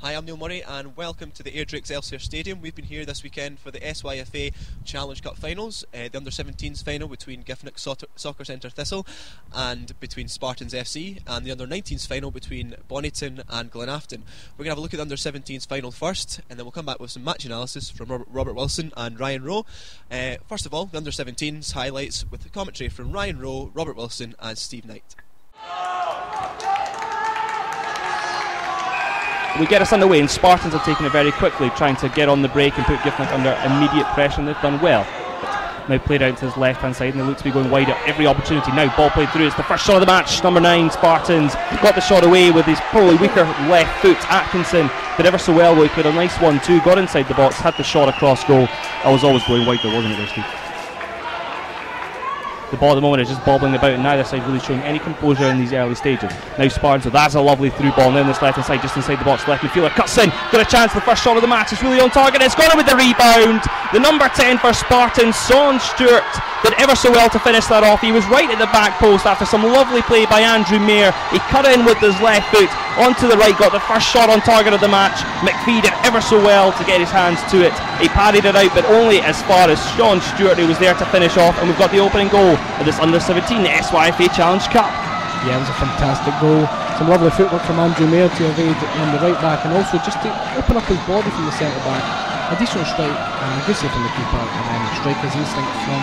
Hi, I'm Neil Murray and welcome to the Airdrie Excelsior Stadium. We've been here this weekend for the SYFA Challenge Cup finals, the Under-17s final between Giffnock Soccer Centre Thistle and between Spartans FC, and the Under-19s final between Bonnyton and Glenafton. We're going to have a look at the Under-17s final first, and then we'll come back with some match analysis from Robert Wilson and Ryan Rowe. First of all, the Under-17s highlights with the commentary from Ryan Rowe, Robert Wilson and Steve Knight. We get us underway, and Spartans have taken it very quickly, trying to get on the break and put Giffnock under immediate pressure, and they've done well. Now played out to his left hand side, and they look to be going wide at every opportunity. Now ball played through, it's the first shot of the match. Number 9 Spartans got the shot away with his probably weaker left foot. Atkinson did ever so well, though. He played a nice 1-2, got inside the box, had the shot across goal. I was always going wide there, wasn't it, there, Steve? The ball at the moment is just bobbling about, and neither side really showing any composure in these early stages. Now Spartans, that's a lovely through ball. Now on this left hand side, just inside the box, left midfielder cuts in, got a chance. The first shot of the match is really on target. It's gone in with the rebound. The number 10 for Spartans, Sean Stewart, did ever so well to finish that off. He was right at the back post after some lovely play by Andrew Mayer. He cut in with his left foot onto the right, got the first shot on target of the match. McPhee did ever so well to get his hands to it. He padded it out, but only as far as Sean Stewart, who was there to finish off. And we've got the opening goal of this Under-17 SYFA Challenge Cup. Yeah, it was a fantastic goal. Some lovely footwork from Andrew Mayer to evade on the right back, and also just to open up his body from the centre back. A decent strike, good save from the keeper, and then striker's instinct from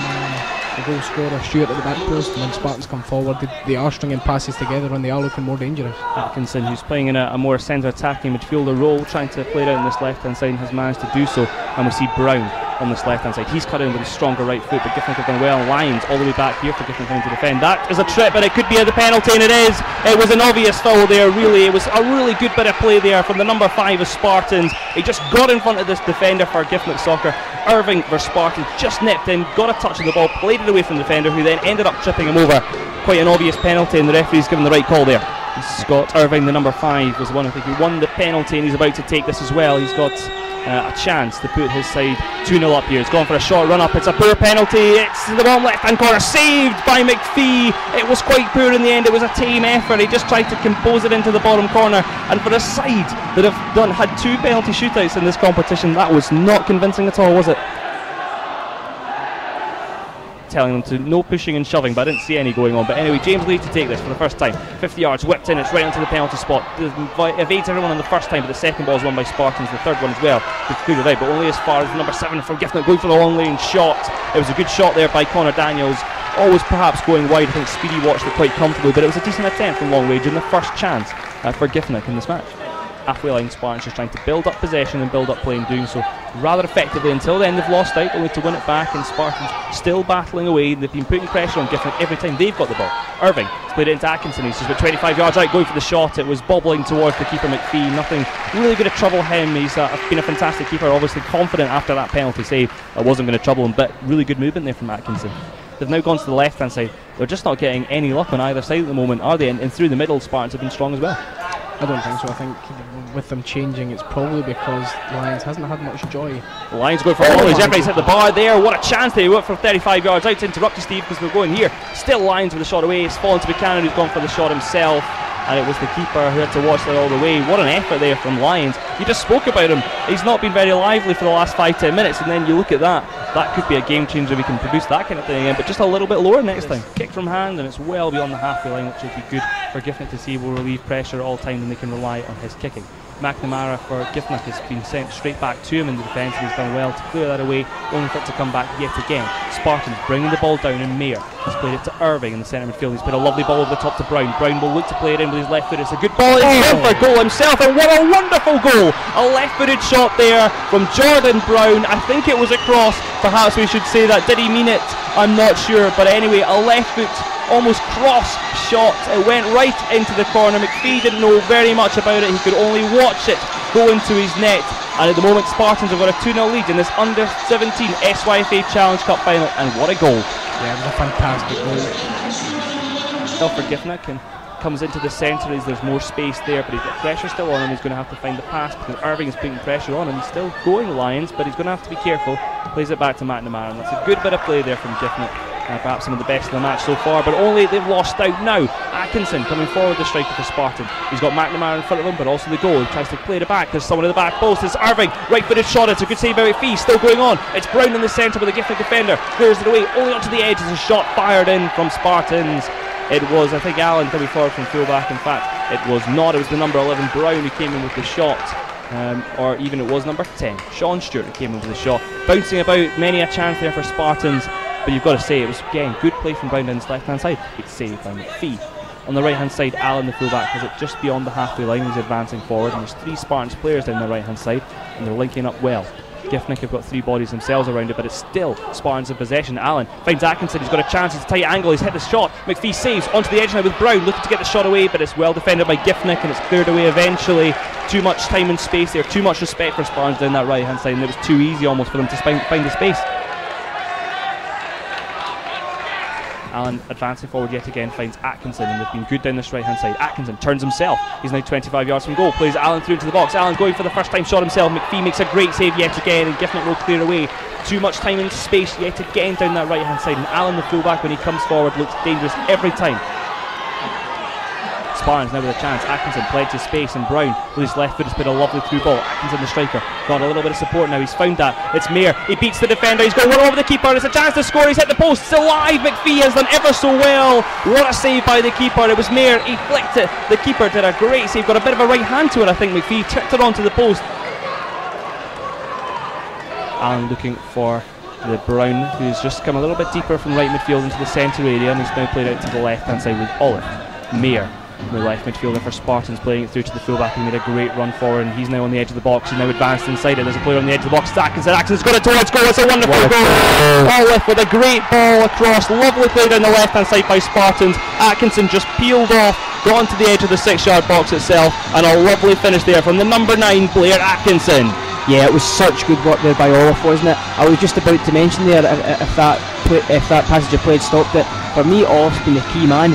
the goal scorer Stewart at the back post. And when Spartans come forward, they are stringing passes together, and they are looking more dangerous. Atkinson, who's playing in a more centre attacking midfielder role, trying to play it out on this left hand side, has managed to do so. And we see Brown on this left hand side. He's cut in with a stronger right foot, but Giffnock have done well. Lions all the way back here for Giffnock having to defend. That is a trip, and it could be a penalty, and it is. It was an obvious foul there, really. It was a really good bit of play there from the number 5 of Spartans. He just got in front of this defender for Giffnock Soccer. Irving for Spartans just nipped in, got a touch of the ball, played it away from the defender, who then ended up tripping him over. Quite an obvious penalty, and the referee's given the right call there. Scott Irving, the number 5, was the one I think who won the penalty, and he's about to take this as well. He's got a chance to put his side 2-0 up here. He's gone for a short run up. It's a poor penalty. It's the bottom left hand corner, saved by McPhee. It was quite poor in the end. It was a tame effort. He just tried to compose it into the bottom corner, and for a side that have had 2 penalty shootouts in this competition, that was not convincing at all, was it? Telling them to no pushing and shoving, but I didn't see any going on. But anyway, James Lee to take this for the first time. 50 yards, whipped in, it's right onto the penalty spot. Evades everyone on the first time, but the second ball is won by Spartans, the third one as well. Cleared it out, but only as far as the number 7 from Giffnock going for the long range shot. It was a good shot there by Connor Daniels. Always perhaps going wide. I think Speedy watched it quite comfortably, but it was a decent attempt from long range and the first chance for Giffnock in this match. Halfway line, Spartans just trying to build up possession and build up play, and doing so rather effectively until then. They've lost out, only to win it back, and Spartans still battling away. They've been putting pressure on Giffnock every time they've got the ball. Irving has played it into Atkinson. He's just about 25 yards out, going for the shot. It was bobbling towards the keeper McPhee. Nothing really going to trouble him. He's been a fantastic keeper, obviously confident after that penalty save. It wasn't going to trouble him, but really good movement there from Atkinson. They've now gone to the left hand side. They're just not getting any luck on either side at the moment, are they? And through the middle, Spartans have been strong as well. I don't think so. I think with them changing, it's probably because Lions hasn't had much joy. The Lions go for volleys. Everybody's hit the bar there. What a chance they went for 35 yards out to interrupt you, Steve, because we're going here. Still Lions with the shot away. It's fallen to Buchanan, who's gone for the shot himself, and it was the keeper who had to watch that all the way. What an effort there from Lions. You just spoke about him. He's not been very lively for the last 5-10 minutes, and then you look at that. That could be a game changer if we can produce that kind of thing again, but just a little bit lower next time. Kick from hand, and it's well beyond the halfway line, which would be good for Giffnock to see. Will relieve pressure at all times, and they can rely on his kicking. McNamara for Giffnock has been sent straight back to him in the defence, and he's done well to clear that away, only for it to come back yet again. Spartans bringing the ball down, and Mayer has played it to Irving in the centre midfield. He's played a lovely ball over the top to Brown. Brown will look to play it in with his left foot. It's a good ball. He's going for a goal himself, and what a wonderful goal! A left-footed shot there from Jordan Brown. I think it was a cross. Perhaps we should say that. Did he mean it? I'm not sure, but anyway, a left foot almost cross shot. It went right into the corner. McPhee didn't know very much about it. He could only watch it go into his net, and at the moment Spartans have got a 2-0 lead in this Under-17 SYFA Challenge Cup final, and what a goal. Yeah, it was a fantastic goal. Still for Giffnock, and comes into the centre as there's more space there, but he's got pressure still on him. He's going to have to find the pass because Irving is putting pressure on him. He's still going Lions, but he's going to have to be careful. Plays it back to McNamara, and that's a good bit of play there from Giffnock. perhaps some of the best in the match so far, but only they've lost out now. Atkinson coming forward, the striker for Spartan. He's got McNamara in front of him, but also the goal. He tries to play it back. There's someone in the back post. It's Irving, right-footed shot. It's a good save by McPhee. Still going on. It's Brown in the centre with a Giffnock defender. Clears it away, only onto the edge. It's a shot fired in from Spartans. It was, I think, Allen coming forward from full-back. In fact, it was not. It was the number 11 Brown who came in with the shot. Or even it was number 10 Sean Stewart who came in with the shot. Bouncing about, many a chance there for Spartans, but you've got to say it was, again, good play from Brownden's left hand side. Good save by McPhee. On the right hand side, Allen the fullback has it just beyond the halfway line. He's advancing forward, and there's 3 Spartans players down the right hand side, and they're linking up well. Giffnock have got 3 bodies themselves around it, but it's still Spartans in possession. Allen finds Atkinson, he's got a chance, it's a tight angle, he's hit the shot. McPhee saves onto the edge now with Brown, looking to get the shot away, but it's well defended by Giffnock and it's cleared away eventually. Too much time and space there, too much respect for Spartans down that right hand side, and it was too easy almost for them to find the space. Allen advancing forward yet again finds Atkinson, and they've been good down this right hand side. Atkinson turns himself, he's now 25 yards from goal, plays Allen through into the box. Allen going for the first time shot himself. McPhee makes a great save yet again, and Giffnock will clear away. Too much time and space yet again down that right hand side, and Allen the fullback when he comes forward looks dangerous every time. Spartans now with a chance. Atkinson plenty of space, and Brown with his left foot has put a lovely through ball. Atkinson the striker got a little bit of support now. He's found that. It's Mayer. He beats the defender. He's got one over the keeper. It's a chance to score. He's hit the post. It's alive. McPhee has done ever so well. What a save by the keeper. It was Mayer. He flicked it. The keeper did a great save. Got a bit of a right hand to it, I think. McPhee tipped it onto the post. Allen looking for the Brown, who's just come a little bit deeper from right midfield into the centre area, and he's now played out to the left hand side with Olive. Mayer, the left midfielder for Spartans, playing it through to the fullback. He made a great run forward, and he's now on the edge of the box. He's now advanced inside it. There's a player on the edge of the box. Atkinson's got it towards goal. It's a wonderful goal. Olive with a great ball across. Lovely play down the left hand side by Spartans. Atkinson just peeled off, got onto the edge of the 6-yard box itself, and a lovely finish there from the number 9 Blair Atkinson. Yeah, it was such good work there by Olive, wasn't it? I was just about to mention there, if that passage of play had stopped it. For me, Olive's been the key man.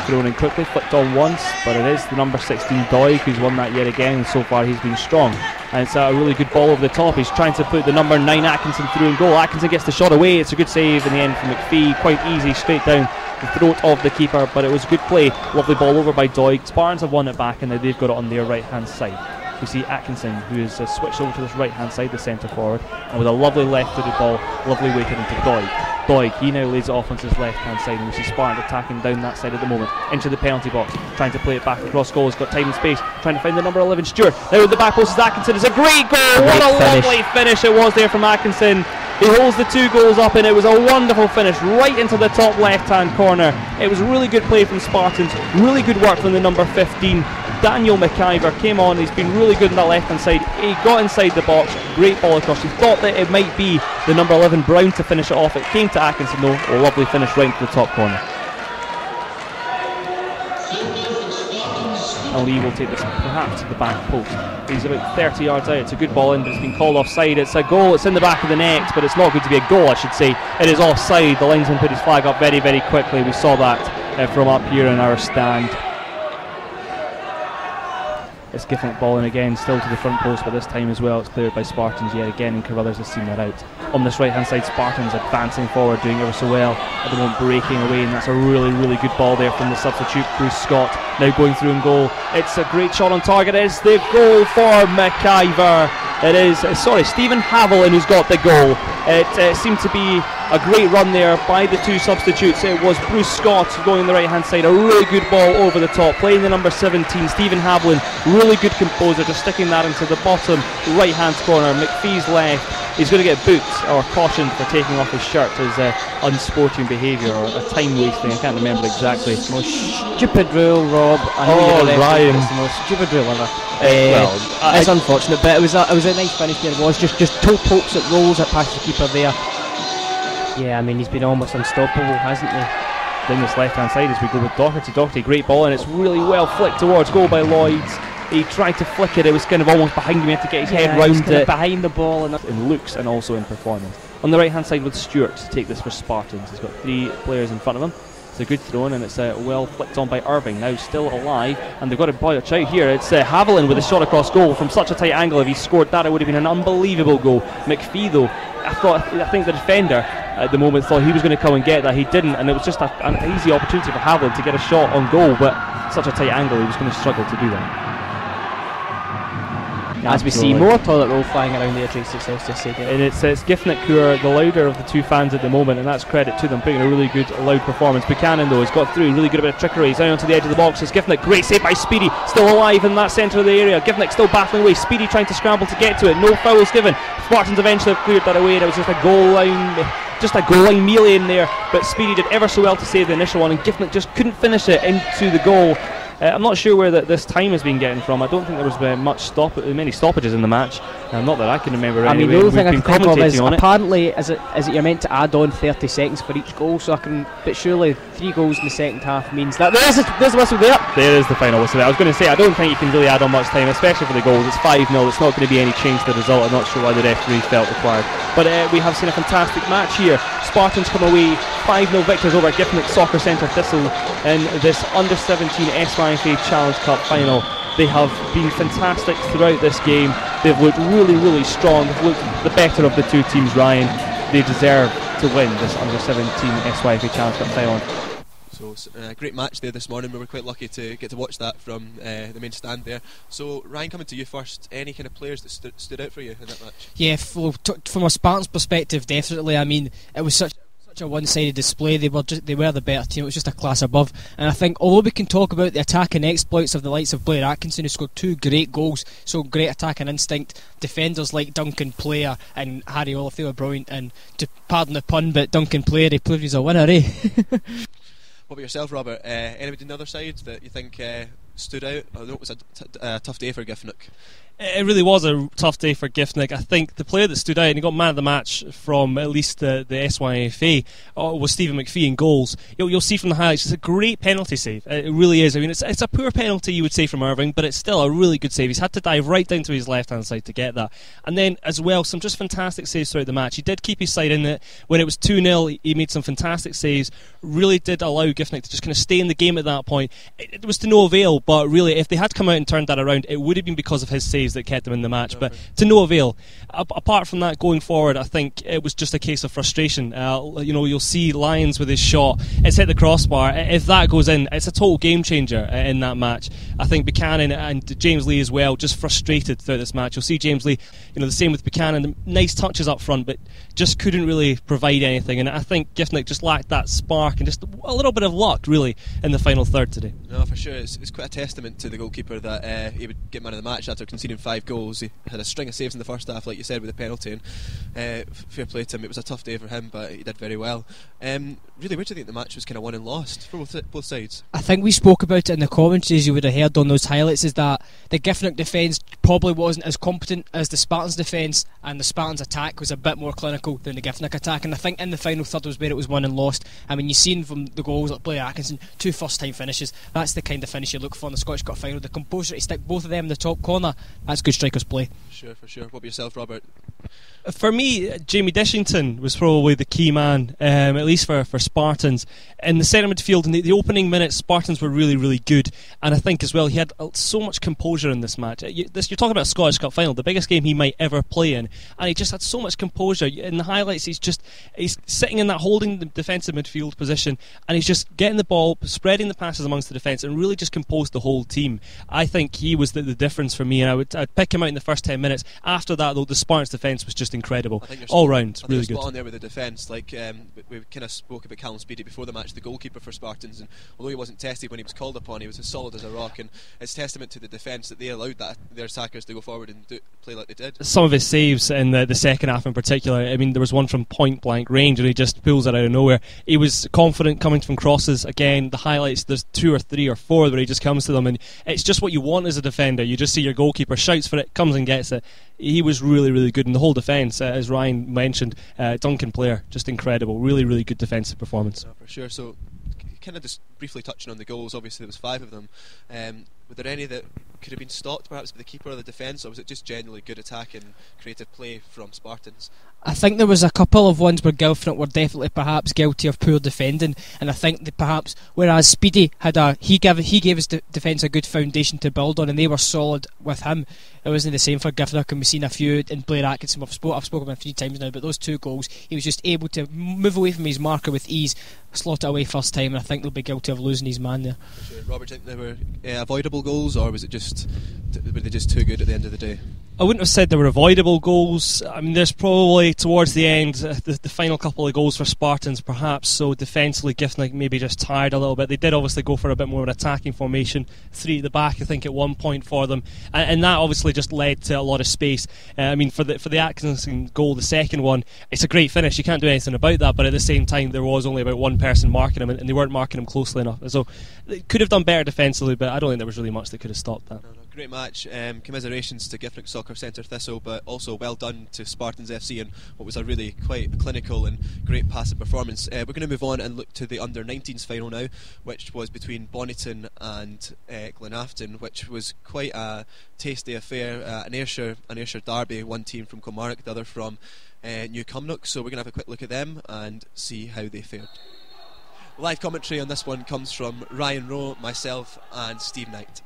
Thrown in quickly, flicked on once, but it is the number 16 Doig who's won that yet again, and so far he's been strong. And it's a really good ball over the top. He's trying to put the number 9 Atkinson through in goal. Atkinson gets the shot away. It's a good save in the end from McPhee, quite easy, straight down the throat of the keeper, but it was a good play. Lovely ball over by Doig. Spartans have won it back, and now they've got it on their right hand side. We see Atkinson, who has switched over to this right hand side, the centre forward, and with a lovely left-footed ball, lovely weighted into Doig. Doig, he now lays it off onto his left hand side, and we see Spartan attacking down that side at the moment, into the penalty box, trying to play it back across goal. He's got time and space, trying to find the number 11 Stewart. Now with the back post is Atkinson. It's a great goal. What a lovely finish it was there from Atkinson. He holds the 2 goals up, and it was a wonderful finish right into the top left hand corner. It was really good play from Spartans, really good work from the number 15 Daniel McIver. Came on, he's been really good on that left hand side. He got inside the box, great ball across. He thought that it might be the number 11 Brown to finish it off. It came to Atkinson though, a lovely finish right into the top corner. And Lee will take this perhaps to the back post. He's about 30 yards out. It's a good ball in, but it's been called offside. It's a goal. It's in the back of the net, but it's not going to be a goal, I should say. It is offside. The linesman put his flag up very, very quickly. We saw that from up here in our stand. It's Giffnock ball in again, still to the front post, but this time as well it's cleared by Spartans yet again, and Carruthers has seen that out. On this right hand side, Spartans advancing forward, doing ever so well at the moment, breaking away, and that's a really, really good ball there from the substitute Bruce Scott, now going through in goal. It's a great shot on target. It's the goal for McIver. It is, Stephen Haviland who's got the goal. It seemed to be a great run there by the 2 substitutes. It was Bruce Scott going on the right hand side, a really good ball over the top, playing the number 17 Stephen Haviland, really good composer, just sticking that into the bottom right hand corner. McPhee's left. He's going to get booked or cautioned for taking off his shirt as unsporting behaviour or a time wasting. I can't remember exactly. It's the most stupid rule, Rob. Ryan. It's the most stupid rule ever. It's unfortunate, but it was a nice finish there. It was just toe pokes at rolls at past the keeper there. Yeah, I mean he's been almost unstoppable, hasn't he? Down this left hand side as we go with Doherty. Doherty, great ball, and it's really well flicked towards goal by Lloyds. He tried to flick it, it was kind of almost behind him, he had to get his head round it. Behind the ball in looks and also in performance. On the right hand side with Stewart to take this for Spartans. He's got 3 players in front of him. It's a good throw in, and it's well flicked on by Irving, now still alive, and they've got to watch out here. It's Haviland with a shot across goal from such a tight angle. If he scored that, it would have been an unbelievable goal. McPhee though, I think the defender at the moment thought he was going to come and get that. He didn't, and it was just an easy opportunity for Haviland to get a shot on goal, but such a tight angle, he was going to struggle to do that. As we see more toilet roll flying around the Ajax Excelsior Stadium. And it's Giffnock who are the louder of the two fans at the moment, and that's credit to them, putting a really good loud performance. Buchanan though has got through, really good a bit of trickery. He's down onto the edge of the box. It's Giffnock, great save by Speedy, still alive in that centre of the area. Giffnock still battling away, Speedy trying to scramble to get to it, no fouls given. Spartans eventually have cleared that away, and it was just a goal line melee in there, but Speedy did ever so well to save the initial one, and Giffnock just couldn't finish it into the goal. I'm not sure where this time has been getting from. I don't think there was many stoppages in the match. Not that I can remember. I mean, anyway. the only thing I can think of is apparently it. is it you're meant to add on 30 seconds for each goal, but surely 3 goals in the second half means that there's the whistle there. There is the final whistle there. I was going to say, I don't think you can really add on much time, especially for the goals. It's 5-0. It's not going to be any change to the result. I'm not sure why the referee felt required. But we have seen a fantastic match here. Spartans come away 5-0 victors over Giffnock Soccer Centre Thistle in this under-17 SYFA Challenge Cup final. They have been fantastic throughout this game. They've looked really, really strong. They've looked the better of the two teams, Ryan. They deserve to win this under-17 SYFA Challenge Cup final. So great match there this morning. We were quite lucky to get to watch that from the main stand there. So Ryan, coming to you first, any kind of players that stood out for you in that match? Yeah, from a Spartans perspective, definitely. I mean, it was such a one-sided display. They were the better team. It was just a class above. And I think, although we can talk about the attacking exploits of the likes of Blair Atkinson, who scored 2 great goals, so great attacking instinct, defenders like Duncan Player and Harry Olive, they were brilliant. And to pardon the pun, but Duncan Player, he proved he's a winner, eh? What about yourself, Robert? Anybody on the other side that you think stood out? I know it was a tough day for Giffnock. It really was a tough day for Giffnock. I think the player that stood out, and he got man of the match from at least the SYFA, was Stephen McPhee in goals. You'll see from the highlights, it's a great penalty save. It really is. I mean, it's a poor penalty, you would say, from Irving, but it's still a really good save. He's had to dive right down to his left-hand side to get that. And then, as well, some just fantastic saves throughout the match. He did keep his side in it. When it was 2-0, he made some fantastic saves. Really did allow Giffnock to just kind of stay in the game at that point. It was to no avail, but really, if they had come out and turned that around, it would have been because of his saves that kept them in the match, but to no avail. Apart from that, going forward, I think it was just a case of frustration. You'll see Lyons with his shot, it's hit the crossbar. If that goes in, it's a total game changer in that match. I think Buchanan and James Lee as well, just frustrated throughout this match. You'll see James Lee, the same with Buchanan, nice touches up front, but just couldn't really provide anything. And I think Giffnock just lacked that spark and just a little bit of luck, really, in the final third today. No, for sure. It's quite a testament to the goalkeeper that he would get man of the match after conceding 5 goals. He had a string of saves in the first half, like you said, with the penalty, and fair play to him. It was a tough day for him, but he did very well. Really, where do you think the match was kind of won and lost for both sides? I think we spoke about it in the commentaries you would have heard on those highlights, is that the Giffnock defence probably wasn't as competent as the Spartans defence, and the Spartans attack was a bit more clinical than the Giffnock attack. And I think in the final third was where it was won and lost. I mean, you've seen from the goals like Blair Atkinson, 2 first-time finishes. That's the kind of finish you look for in the Scottish Cup final. The composure to stick both of them in the top corner, that's good strikers play. For sure. What about yourself, Robert? For me, Jamie Dishington was probably the key man, at least for Spartans. In the centre midfield, in the opening minutes, Spartans were really, really good. And I think as well, he had so much composure in this match. You're talking about a Scottish Cup final, the biggest game he might ever play in. And he just had so much composure. In the highlights, he's sitting in that holding the defensive midfield position, and he's just getting the ball, spreading the passes amongst the defence, and really just composed the whole team. I think he was the difference for me, and I'd pick him out in the first 10 minutes. After that, though, the Spartans defence was just incredible. All round, really good. On there with the defence, like we kind of spoke about Callum Speedy before the match, the goalkeeper for Spartans, and although he wasn't tested when he was called upon, he was as solid as a rock, and it's testament to the defence that they allowed their attackers to go forward and play like they did. Some of his saves in the second half in particular, I mean, there was one from point blank range and he just pulls it out of nowhere. He was confident coming from crosses. Again, the highlights, there's 2 or 3 or 4 where he just comes to them, and it's just what you want as a defender. You just see your goalkeeper shouts for it, comes and gets it. He was really, really good in the whole defence, as Ryan mentioned. Duncan Player, just incredible. Really, really good defensive performance. For sure. So, kind of just briefly touching on the goals, obviously there was 5 of them. Were there any that could have been stopped perhaps by the keeper or the defence, or was it just generally good attack and creative play from Spartans? I think there was a couple of ones where Giffnock were definitely perhaps guilty of poor defending, and I think that perhaps whereas Speedy had he gave his defence a good foundation to build on, and they were solid with him, it wasn't the same for Giffnock, and we've seen a few in Blair Atkinson. I've spoken about a few times now, but those 2 goals, he was just able to move away from his marker with ease, slot it away first time, and I think they'll be guilty of losing his man there. Sure. Robert, do you think they were avoidable goals, or were they just too good at the end of the day? I wouldn't have said they were avoidable goals. I mean, there's probably towards the end, the final couple of goals for Spartans perhaps, so defensively Giffnock maybe just tired a little bit. They did obviously go for a bit more of an attacking formation, 3 at the back I think at one point for them, and that obviously just led to a lot of space. I mean, for the Atkinson goal, the second one, it's a great finish, you can't do anything about that, but at the same time there was only about one person marking him, and they weren't marking him closely enough, so they could have done better defensively, but I don't think there was really much that could have stopped that. Great match. Commiserations to Giffnock Soccer Centre Thistle, but also well done to Spartans FC and what was a really quite clinical and great passive performance. We're going to move on and look to the under-19s final now, which was between Bonnyton and Glenafton, which was quite a tasty affair. An Ayrshire derby, one team from Kilmarnock, the other from New Cumnock. So we're going to have a quick look at them and see how they fared. Live commentary on this one comes from Ryan Rowe, myself and Steve Knight.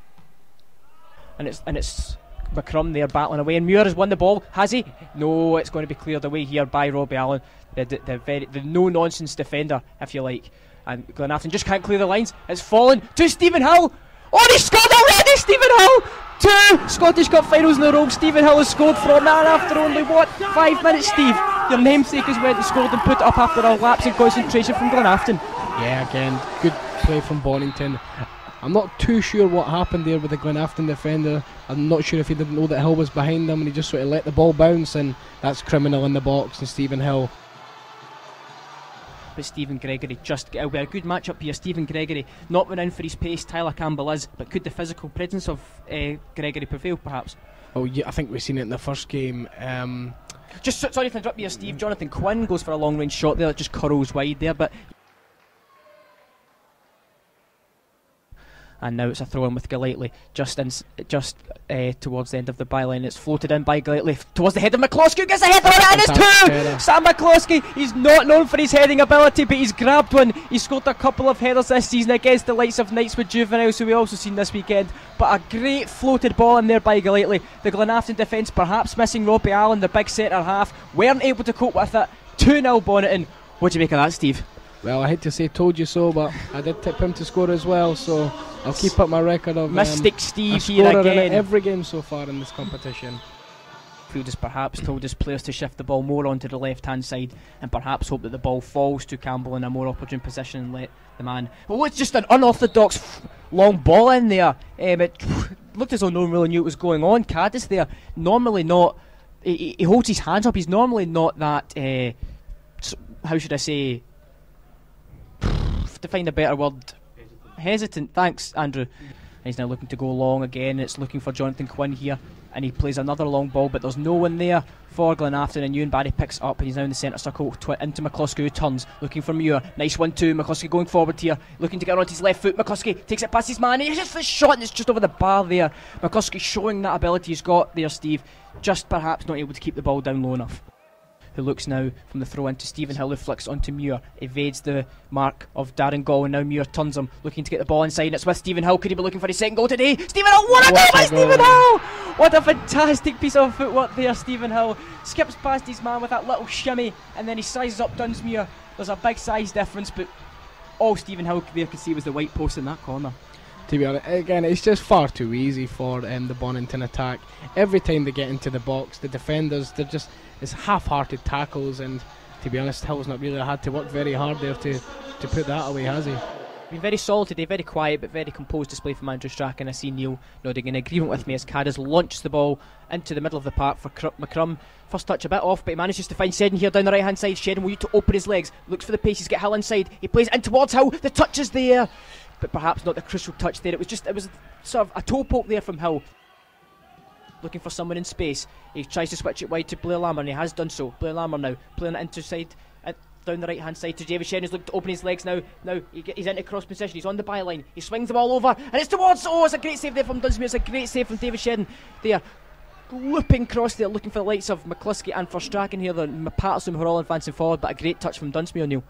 And it's McCrum there battling away, and Muir has won the ball. Has he? No, it's going to be cleared away here by Robbie Allen, the no-nonsense defender, if you like. And Glenafton just can't clear the lines. It's fallen to Stephen Hill. Oh, he scored already, Stephen Hill! 2 Scottish Cup finals in a row. Stephen Hill has scored from that after only, 5 minutes, Steve? Your namesake has went and scored and put it up after a lapse in concentration from Glenafton. Yeah, again, good play from Bonnyton. I'm not too sure what happened there with the Glenafton defender. I'm not sure if he didn't know that Hill was behind him and he just sort of let the ball bounce, and that's criminal in the box and Stephen Hill. But Stephen Gregory, it'll be a good match up here. Stephen Gregory not renowned for his pace, Tyler Campbell is, but could the physical presence of Gregory prevail perhaps? Oh yeah, I think we've seen it in the first game. Sorry to interrupt you, Steve. Jonathan Quinn goes for a long range shot there that just curls wide there, but and now it's a throw in with Golightly just towards the end of the byline. It's floated in by Golightly towards the head of McCloskey, who gets a header and it's 2! Sam McCloskey, he's not known for his heading ability, but he's grabbed one. He's scored a couple of headers this season against the likes of Knightswood Juveniles, who we also seen this weekend, but a great floated ball in there by Golightly. The Glenafton defence perhaps missing Robbie Allen, the big centre half, weren't able to cope with it. 2-0 Bonnyton. What do you make of that, Steve? Well, I hate to say told you so, but I did tip him to score as well, so I'll keep up my record of Mystic Steve a here scorer again. in every game so far in this competition. Field has perhaps told his players to shift the ball more onto the left hand side and perhaps hope that the ball falls to Campbell in a more opportune position and let the man. Well, it's just an unorthodox long ball in there. It looked as though no one really knew what was going on. Caddis there, normally not. He holds his hands up. He's normally not that. How should I say? To find a better word, hesitant. Thanks, Andrew. And he's now looking to go long again. It's looking for Jonathan Quinn here, and he plays another long ball, but there's no one there for Glenafton, and Ewan Barry picks up and he's now in the centre circle into McCloskey, who turns looking for Muir. Nice 1-2. McCloskey going forward here, looking to get onto his left foot. McCloskey takes it past his man, he hits the shot and it's just over the bar there. McCloskey showing that ability he's got there, Steve, just perhaps not able to keep the ball down low enough. Who looks now from the throw into Stephen Hill, who flicks onto Muir, evades the mark of Darren Gall, and now Muir turns him, looking to get the ball inside, and it's with Stephen Hill. Could he be looking for his second goal today? Stephen Hill, what a goal by Stephen Hill! What a fantastic piece of footwork there. Stephen Hill skips past his man with that little shimmy, and then he sizes up Dunsmuir. There's a big size difference, but all Stephen Hill there could see was the white post in that corner. To be honest, again, it's just far too easy for the Bonnyton attack. Every time they get into the box, the defenders, it's half-hearted tackles, and to be honest, Hill's not really had to work very hard there to put that away, has he? Been very solid today, very quiet but very composed display from Andrew Strachan. I see Neil nodding in agreement with me as Caddis launches the ball into the middle of the park for McCrum. First touch a bit off, but he manages to find Shedden here down the right hand side. Shedden will use to open his legs, looks for the pace, he's got Hill inside, he plays in towards Hill, the touch is there, but perhaps not the crucial touch there. It was sort of a toe poke there from Hill, looking for someone in space. He tries to switch it wide to Blair Lammer, and he has done so. Blair Lammer now playing it into side down the right hand side to David Sheridan, who's looking to open his legs now. He's into cross position, he's on the byline, he swings the ball over, and it's towards, it's a great save there from Dunsmuir, it's a great save from David Sheridan there. Looping cross there, looking for the likes of McCluskey and for Strachan here, the Patterson who are all advancing forward, but a great touch from Dunsmuir, Neil.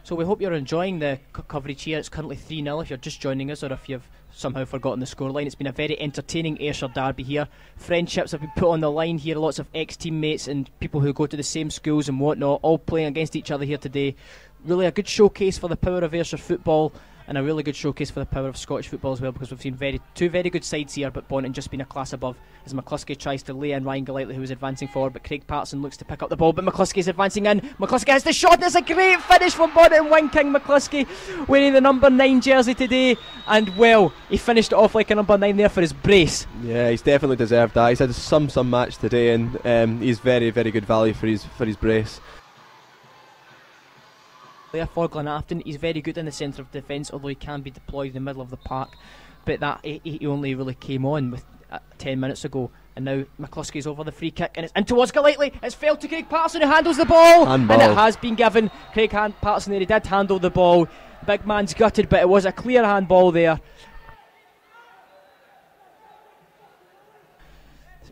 So we hope you're enjoying the coverage here. It's currently 3-0 if you're just joining us, or if you've somehow forgotten the scoreline. It's been a very entertaining Ayrshire derby here. Friendships have been put on the line here, lots of ex-teammates and people who go to the same schools and whatnot, all playing against each other here today. Really a good showcase for the power of Ayrshire football, and a really good showcase for the power of Scottish football as well, because we've seen two very good sides here, but Bonnyton just been a class above as McCluskey tries to lay in Ryan Golightly, who is advancing forward, but Craig Patterson looks to pick up the ball, but McCluskey's advancing in. McCluskey has the shot, and it's a great finish from Bonnyton Wing King McCluskey, wearing the number 9 jersey today, and well, he finished it off like a number 9 there for his brace. Yeah, he's definitely deserved that. He's had some match today, and he's very, very good value for his brace. For Glenafton, he's very good in the centre of defence, although he can be deployed in the middle of the park, but that he only really came on with 10 minutes ago, and now McCluskey's over the free kick and it's in towards Golightly. It's fell to Craig Patterson, who handles the ball, Handball. And it has been given. Craig Patterson there, he did handle the ball, big man's gutted, but it was a clear handball there.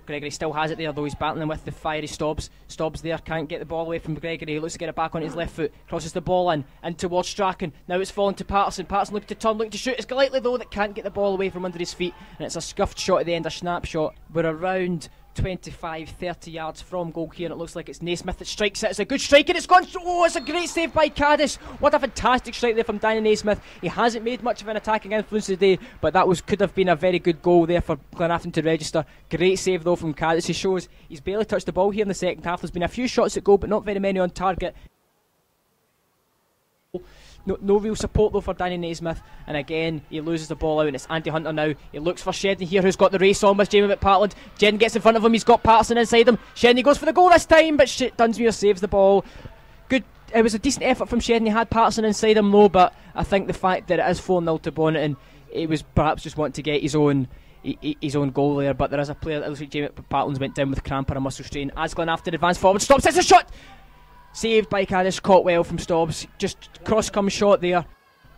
Gregory still has it there, though he's battling with the fiery Stobbs. Stobbs there can't get the ball away from Gregory. He looks to get it back on his left foot, crosses the ball in towards Strachan. Now it's fallen to Patterson. Patterson looking to turn, looking to shoot. It's Golightly though that can't get the ball away from under his feet, and it's a scuffed shot at the end, a snapshot. We're around 25-30 yards from goal here, and it looks like it's Naismith that strikes it. It's a good strike, and it's gone. It's a great save by Caddis. What a fantastic strike there from Danny Naismith. He hasn't made much of an attacking influence today, but that could have been a very good goal there for Glenafton to register. Great save though from Caddis. He shows he's barely touched the ball here in the second half. There's been a few shots at goal, but not very many on target. No real support though for Danny Naismith, and again he loses the ball out, and it's Andy Hunter now. He looks for Sheridan here, who's got the race on with Jamie McPartland. Sheridan gets in front of him, he's got Patterson inside him. Sheridan goes for the goal this time, but Dunsmuir saves the ball. Good. It was a decent effort from Sheridan. He had Patterson inside him though, but I think the fact that it is 4-0 to Bonnyton, it was perhaps just wanting to get his own goal there. But there is a player that looks like Jamie McPartland's went down with cramp or a muscle strain as Glenafton advance forward. Stops, it's a shot! Saved by Caddis, caught well from Stobbs. Just cross come shot there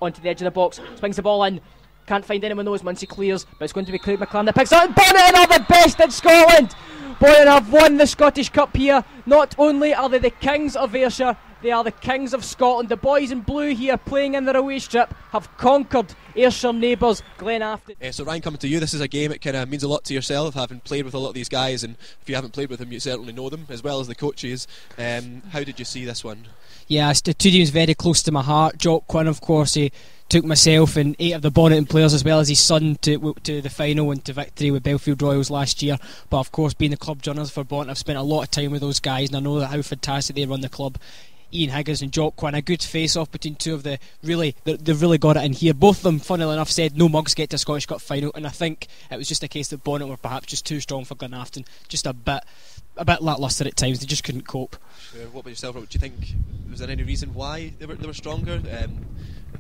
onto the edge of the box. Swings the ball in. Can't find anyone knows once he clears, but it's going to be Craig McClam that picks it up. Bonnyton are the best in Scotland. Bonnyton have won the Scottish Cup here. Not only are they the kings of Ayrshire, they are the kings of Scotland. The boys in blue here playing in their away strip have conquered Ayrshire neighbours Glenafton. So Ryan, coming to you, this is a game, it kind of means a lot to yourself, having played with a lot of these guys, and if you haven't played with them you certainly know them as well as the coaches. How did you see this one? Yeah, the two teams very close to my heart. Jock Quinn, of course, he took myself and 8 of the Bonnyton players as well as his son to the final and to victory with Belfield Royals last year. But of course, being the club journalist for Bonnyton, I've spent a lot of time with those guys, and I know how fantastic they run the club. Ian Higgins and Jock Quinn, a good face-off between two of they've really got it in here. Both of them, funnily enough, said no mugs get to a Scottish Cup final, and I think it was just a case that Bonnyton were perhaps just too strong for Glenafton, just a bit lacklustre at times. They just couldn't cope. Sure. What about yourself, Robert? Do you think was there any reason why they were stronger?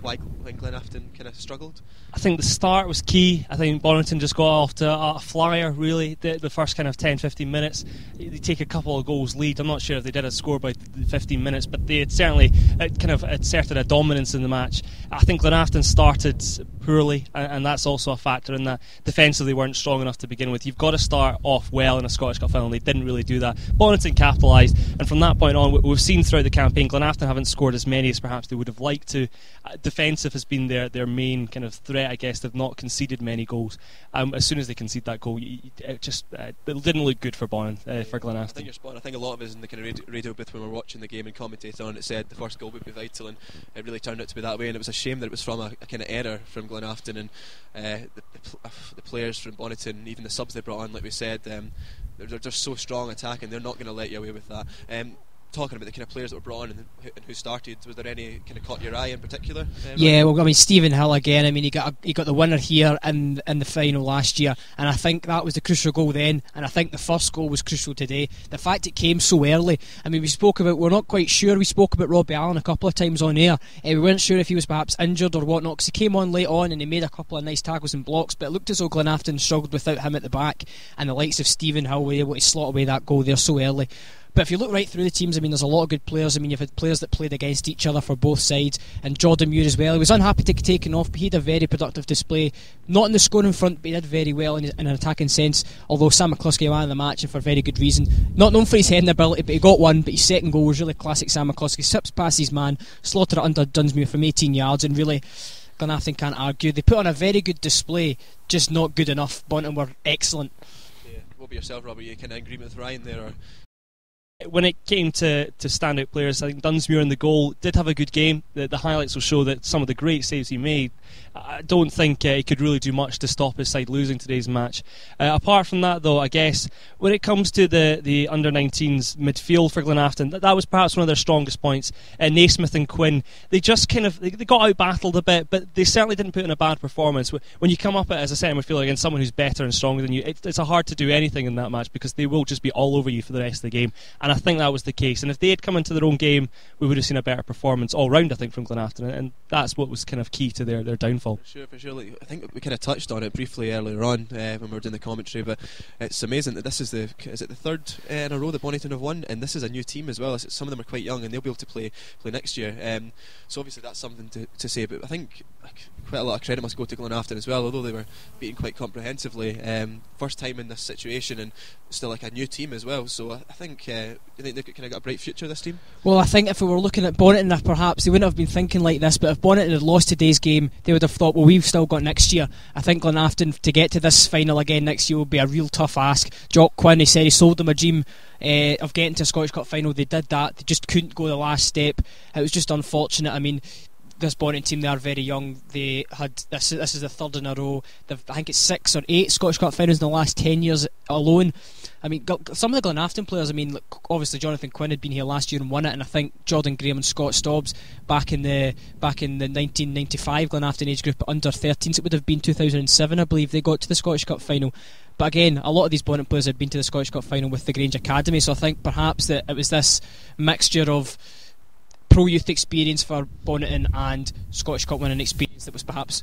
Why Glenafton kind of struggled? I think the start was key. I think Bonnyton just got off to a flyer really the first kind of 10-15 minutes. They take a couple of goals lead. I'm not sure if they did a score by 15 minutes, but they had certainly asserted a dominance in the match. I think Glenafton started poorly, and that's also a factor in that defensively they weren't strong enough to begin with. You've got to start off well in a Scottish Cup final. They didn't really do that. Bonnyton capitalised, and from that point on we've seen throughout the campaign Glenafton haven't scored as many as perhaps they would have liked to. Defensive has been their main kind of threat, I guess. They've not conceded many goals. As soon as they concede that goal, it didn't look good for Bonnyton, for Glenafton. I think you're spot on. I think a lot of us in the kind of radio booth when we were watching the game and commentating on it said the first goal would be vital, and it really turned out to be that way, and it was a shame that it was from a kind of error from Glenafton, and the players from Bonnyton, even the subs they brought on, like we said, they're just so strong attacking, they're not going to let you away with that. Talking about the kind of players that were brought on and who started, was there any kind of caught your eye in particular? Yeah, well, I mean, Stephen Hill again. I mean, he got the winner here in the final last year, and I think that was the crucial goal then, and I think the first goal was crucial today. The fact it came so early. I mean, we're not quite sure. We spoke about Robbie Allen a couple of times on air. We weren't sure if he was perhaps injured or whatnot, because he came on late on and he made a couple of nice tackles and blocks, but it looked as though Glenafton struggled without him at the back, and the likes of Stephen Hill were able to slot away that goal there so early. But if you look right through the teams, I mean, there's a lot of good players. I mean, you've had players that played against each other for both sides, and Jordan Muir as well. He was unhappy to get taken off, but he had a very productive display. Not in the scoring front, but he did very well in an attacking sense, although Sam McCluskey won the match, and for very good reason. Not known for his heading ability, but he got one. But his second goal was really classic Sam McCluskey. Sips past his man, slaughter it under Dunsmuir from 18 yards, and really Glenafton can't argue. They put on a very good display, just not good enough. Bonnyton were excellent. Yeah. What about yourself, Robert? You kind of agree with Ryan there? Or? When it came to standout players, I think Dunsmuir in the goal did have a good game. The highlights will show that some of the great saves he made. I don't think he could really do much to stop his side losing today's match. Apart from that, though, I guess when it comes to the under-19s midfield for Glenafton, that was perhaps one of their strongest points. Naismith and Quinn, they just kind of they got out-battled a bit, but they certainly didn't put in a bad performance. When you come up as a centre midfielder against someone who's better and stronger than you, it's hard to do anything in that match because they will just be all over you for the rest of the game. And I think that was the case. And if they had come into their own game, we would have seen a better performance all round, I think, from Glenafton. And that's what was kind of key to their downfall. For sure. Like, I think we kind of touched on it briefly earlier on when we were doing the commentary, but it's amazing that this is the third in a row that Bonnyton have won, and this is a new team as well. Some of them are quite young, and they'll be able to play next year. So obviously that's something to say. But I think quite a lot of credit must go to Glenafton as well, although they were beaten quite comprehensively. First time in this situation, and still like a new team as well. So I think they've kind of got a bright future, this team. Well, I think if we were looking at Bonnyton, perhaps they wouldn't have been thinking like this. But if Bonnyton had lost today's game, they would have thought, well, we've still got next year. I think Glenafton to get to this final again next year will be a real tough ask. Jock Quinn, he said he sold them a dream of getting to a Scottish Cup final. They did that. They just couldn't go the last step. It was just unfortunate. I mean, this Bonnyton team, they are very young. They had this is the third in a row. I think it's 6 or 8 Scottish Cup finals in the last 10 years alone. I mean, some of the Glenafton players, I mean, look, obviously Jonathan Quinn had been here last year and won it, and I think Jordan Graham and Scott Stobbs back in the 1995 Glenafton age group under 13s, it would have been 2007, I believe, they got to the Scottish Cup final. But again, a lot of these Bonnyton players had been to the Scottish Cup final with the Grange Academy, so I think perhaps that it was this mixture of pro youth experience for Bonnyton and Scottish Cup winning experience that was perhaps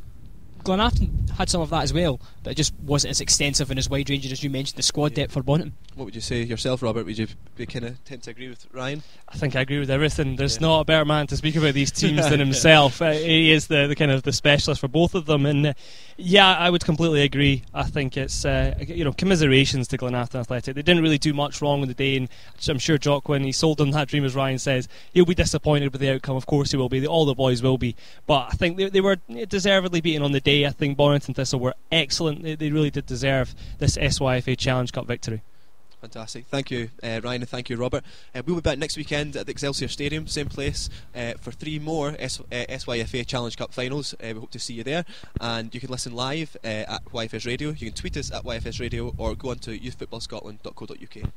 Glenafton had some of that as well, but it just wasn't as extensive and as wide ranging as you mentioned the squad depth for Bonnyton. What would you say yourself, Robert? Would you kind of tend to agree with Ryan? I think I agree with everything. There's not a better man to speak about these teams than himself. He is the kind of the specialist for both of them, and yeah, I would completely agree. I think it's commiserations to Glenafton Athletic. They didn't really do much wrong on the day, and I'm sure Jock, when he sold them that dream, as Ryan says, he'll be disappointed with the outcome. Of course he will be. All the boys will be. But I think they were deservedly beaten on the day. I think Bonnyton and Thistle were excellent. They really did deserve this SYFA Challenge Cup victory. Fantastic. Thank you, Ryan, and thank you, Robert. We'll be back next weekend at the Excelsior Stadium, same place, for 3 more SYFA Challenge Cup finals. We hope to see you there. And you can listen live at YFS Radio. You can tweet us at YFS Radio or go on to youthfootballscotland.co.uk.